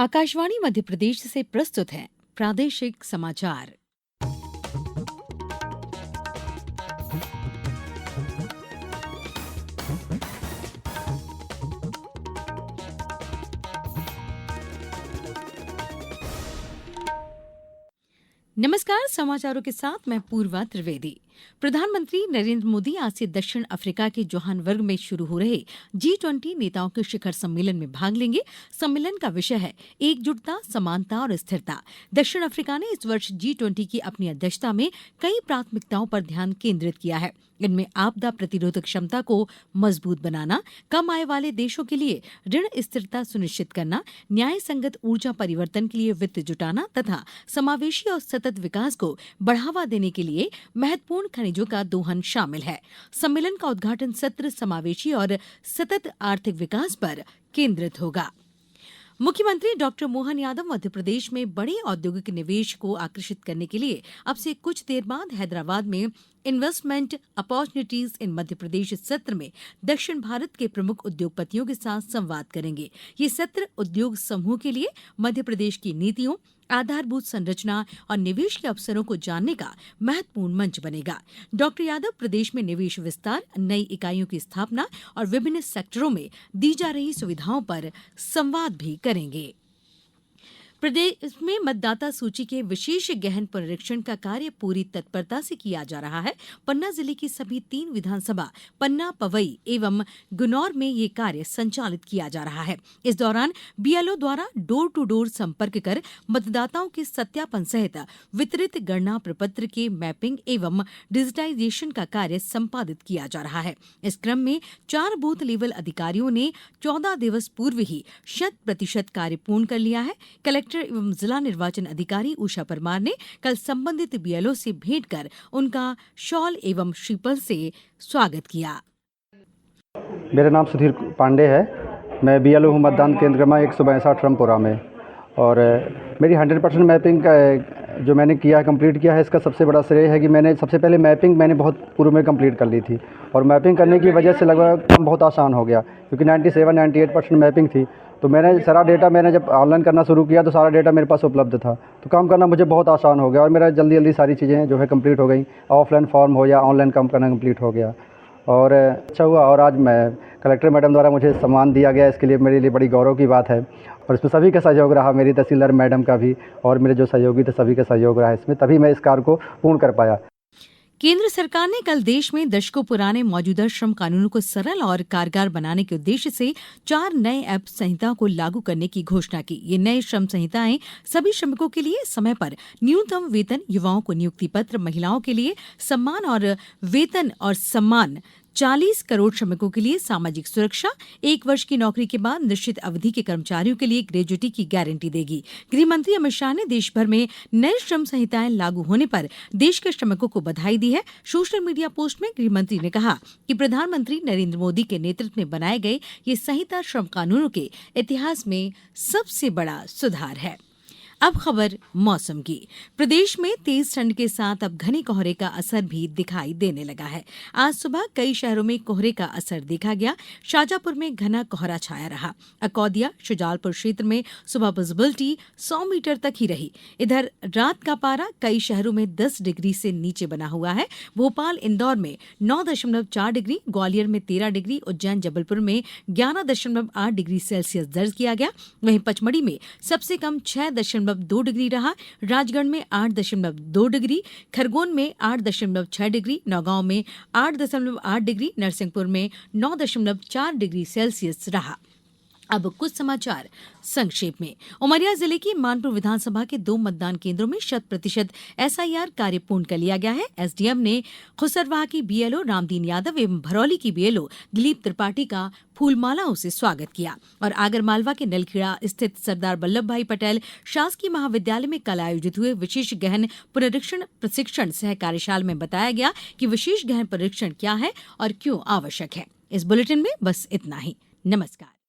आकाशवाणी मध्य प्रदेश से प्रस्तुत है प्रादेशिक समाचार। नमस्कार, समाचारों के साथ मैं पूर्वा त्रिवेदी। प्रधानमंत्री नरेंद्र मोदी आज से दक्षिण अफ्रीका के जोहान्सबर्ग में शुरू हो रहे G20 नेताओं के शिखर सम्मेलन में भाग लेंगे। सम्मेलन का विषय है एकजुटता, समानता और स्थिरता। दक्षिण अफ्रीका ने इस वर्ष G20 की अपनी अध्यक्षता में कई प्राथमिकताओं पर ध्यान केंद्रित किया है। इनमें आपदा प्रतिरोधक क्षमता को मजबूत बनाना, कम आय वाले देशों के लिए ऋण स्थिरता सुनिश्चित करना, न्याय संगत ऊर्जा परिवर्तन के लिए वित्त जुटाना तथा समावेशी और सतत विकास को बढ़ावा देने के लिए महत्वपूर्ण खनिजों का दोहन शामिल है। सम्मेलन का उद्घाटन सत्र समावेशी और सतत आर्थिक विकास पर केंद्रित होगा। मुख्यमंत्री डॉक्टर मोहन यादव मध्य प्रदेश में बड़े औद्योगिक निवेश को आकर्षित करने के लिए अब से कुछ देर बाद हैदराबाद में investment opportunities in Madhya Pradesh सत्र में दक्षिण भारत के प्रमुख उद्योगपतियों के साथ संवाद करेंगे। ये सत्र उद्योग समूह के लिए मध्य प्रदेश की नीतियों, आधारभूत संरचना और निवेश के अवसरों को जानने का महत्वपूर्ण मंच बनेगा। डॉक्टर यादव प्रदेश में निवेश विस्तार, नई इकाइयों की स्थापना और विभिन्न सेक्टरों में दी जा रही सुविधाओं पर संवाद भी करेंगे। प्रदेश में मतदाता सूची के विशेष गहन पुनरीक्षण का कार्य पूरी तत्परता से किया जा रहा है। पन्ना जिले की सभी 3 विधानसभा पन्ना, पवई एवं गुनौर में ये कार्य संचालित किया जा रहा है। इस दौरान बीएलओ द्वारा डोर टू डोर संपर्क कर मतदाताओं के सत्यापन सहित वितरित गणना प्रपत्र के मैपिंग एवं डिजिटाइजेशन का कार्य संपादित किया जा रहा है। इस क्रम में 4 बूथ लेवल अधिकारियों ने 14 दिवस पूर्व ही 100% कार्य पूर्ण कर लिया है। कलेक्टर एवं जिला निर्वाचन अधिकारी उषा परमार ने कल संबंधित बीएलओ से भेंट कर उनका शॉल एवं श्रीफल से स्वागत किया। मेरा नाम सुधीर पांडे है। मैं बीएलओ हूँ मतदान केंद्र क्रमांक 162 रामपुरा में, और मेरी 100% मैपिंग का जो मैंने किया है, कंप्लीट किया है, इसका सबसे बड़ा श्रेय है कि मैंने सबसे पहले मैपिंग बहुत पूर्व में कंप्लीट कर ली थी, और मैपिंग करने की वजह से लगभग काम बहुत आसान हो गया, क्योंकि 97-98% मैपिंग थी। तो मैंने सारा डेटा जब ऑनलाइन करना शुरू किया तो सारा डेटा मेरे पास उपलब्ध था, तो काम करना मुझे बहुत आसान हो गया, और मेरा जल्दी सारी चीज़ें जो है कंप्लीट हो गई। ऑफलाइन फॉर्म हो या ऑनलाइन काम करना कंप्लीट हो गया, और अच्छा हुआ। और आज मैं कलेक्टर मैडम द्वारा मुझे सम्मान दिया गया, इसके लिए मेरे लिए बड़ी गौरव की बात है। और इसमें सभी का सहयोग रहा, मेरी तहसीलदार मैडम का भी और मेरे जो सहयोगी थे सभी का सहयोग रहा इसमें, तभी मैं इस कार्य को पूर्ण कर पाया। केंद्र सरकार ने कल देश में दशकों पुराने मौजूदा श्रम कानूनों को सरल और कारगर बनाने के उद्देश्य से 4 नए ऐप संहिता को लागू करने की घोषणा की। ये नए श्रम संहिताएं सभी श्रमिकों के लिए समय पर न्यूनतम वेतन, युवाओं को नियुक्ति पत्र, महिलाओं के लिए सम्मान और वेतन और सम्मान, 40 करोड़ श्रमिकों के लिए सामाजिक सुरक्षा, 1 वर्ष की नौकरी के बाद निश्चित अवधि के कर्मचारियों के लिए ग्रेजुटी की गारंटी देगी। गृह मंत्री अमित शाह ने देश भर में नए श्रम संहिताएं लागू होने पर देश के श्रमिकों को बधाई दी है। सोशल मीडिया पोस्ट में गृह मंत्री ने कहा कि प्रधानमंत्री नरेंद्र मोदी के नेतृत्व में बनाए गए ये संहिता श्रम कानूनों के इतिहास में सबसे बड़ा सुधार है। अब खबर मौसम की। प्रदेश में तेज ठंड के साथ अब घने कोहरे का असर भी दिखाई देने लगा है। आज सुबह कई शहरों में कोहरे का असर देखा गया। शाजापुर में घना कोहरा छाया रहा। अकौदिया, शुजालपुर क्षेत्र में सुबह विजिबिलिटी 100 मीटर तक ही रही। इधर रात का पारा कई शहरों में 10 डिग्री से नीचे बना हुआ है। भोपाल, इंदौर में 9.4 डिग्री, ग्वालियर में 13 डिग्री, उज्जैन, जबलपुर में 11.8 डिग्री सेल्सियस दर्ज किया गया। वहीं पचमढ़ी में सबसे कम 6.2 डिग्री रहा। राजगढ़ में 8.2 डिग्री, खरगोन में 8.6 डिग्री, नौगांव में 8.8 डिग्री, नरसिंहपुर में 9.4 डिग्री सेल्सियस रहा। अब कुछ समाचार संक्षेप में। उमरिया जिले की मानपुर विधानसभा के 2 मतदान केंद्रों में 100% एसआईआर कार्य पूर्ण कर लिया गया है। एसडीएम ने खुसरवाह की बीएलओ रामदीन यादव एवं भरौली की बीएलओ दिलीप त्रिपाठी का फूलमालाओं से स्वागत किया। और आगरमालवा के नलखेड़ा स्थित सरदार वल्लभ भाई पटेल शासकीय महाविद्यालय में कल आयोजित हुए विशेष गहन पुनरीक्षण प्रशिक्षण सह कार्यशाला में बताया गया कि विशेष गहन पुनरीक्षण क्या है और क्यों आवश्यक है। इस बुलेटिन में बस इतना ही। नमस्कार।